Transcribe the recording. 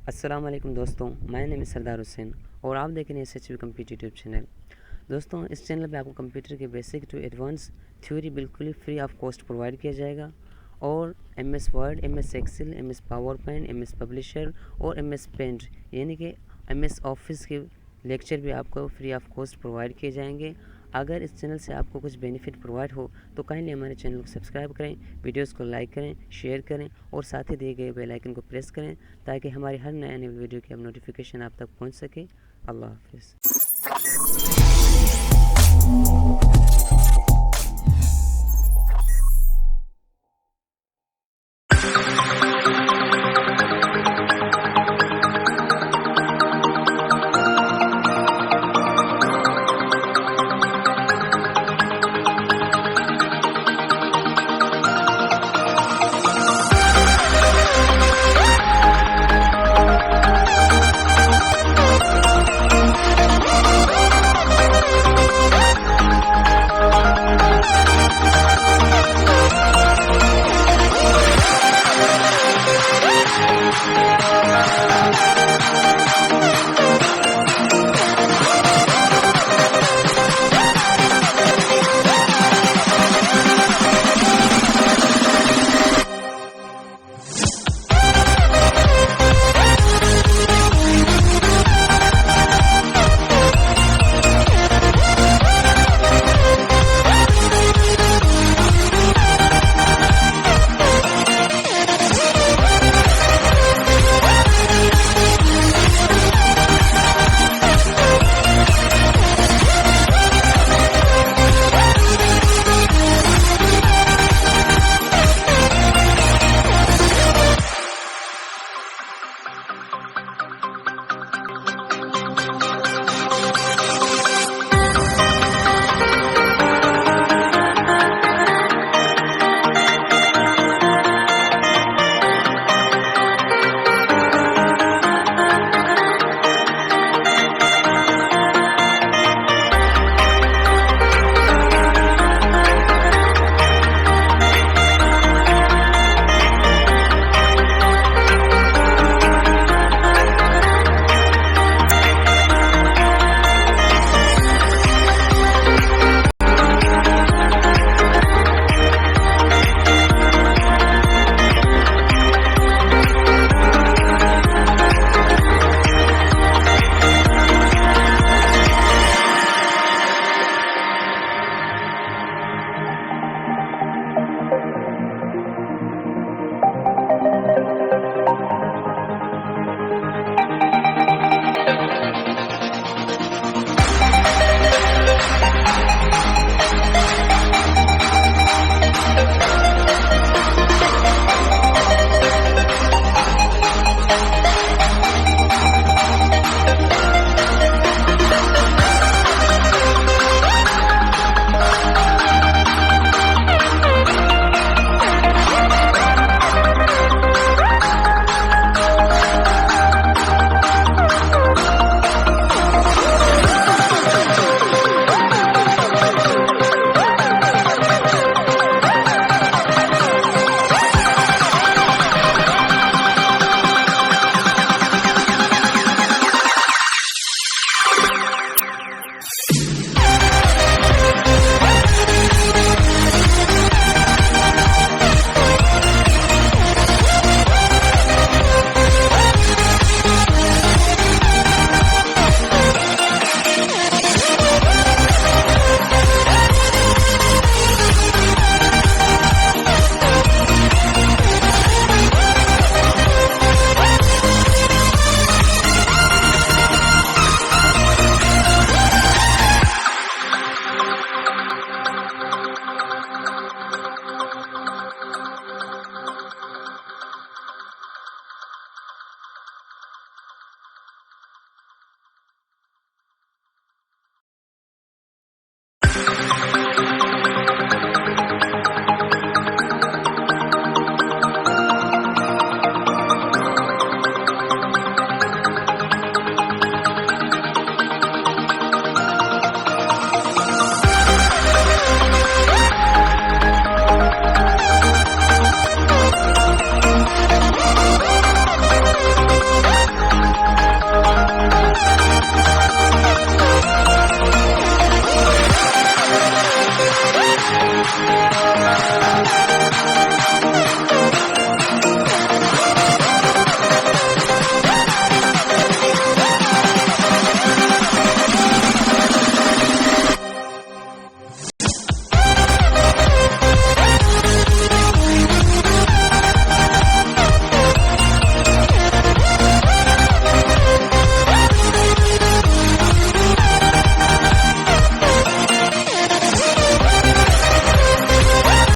अस्सलाम वालेकुम दोस्तों, माय नेम इज़ सरदार हुसैन और आप देख रहे हैं एसएचवी कंप्यूटर यूट्यूब चैनल। दोस्तों, इस चैनल पे आपको कंप्यूटर के बेसिक टू एडवांस थ्योरी बिल्कुल ही फ्री ऑफ कॉस्ट प्रोवाइड किया जाएगा और MS Word, MS Excel, MS PowerPoint, MS Publisher और एमएस पेंट यानी कि एमएस ऑफिस के लेक्चर भी आपको फ्री ऑफ कॉस्ट प्रोवाइड किए जाएंगे। अगर इस चैनल से आपको कुछ बेनिफिट प्रोवाइड हो तो काइंडली हमारे चैनल को सब्सक्राइब करें, वीडियोस को लाइक करें, शेयर करें और साथ ही दिए गए बेल आइकन को प्रेस करें ताकि हमारी हर नए वीडियो की नोटिफिकेशन आप तक पहुंच सके। अल्लाह हाफिज़।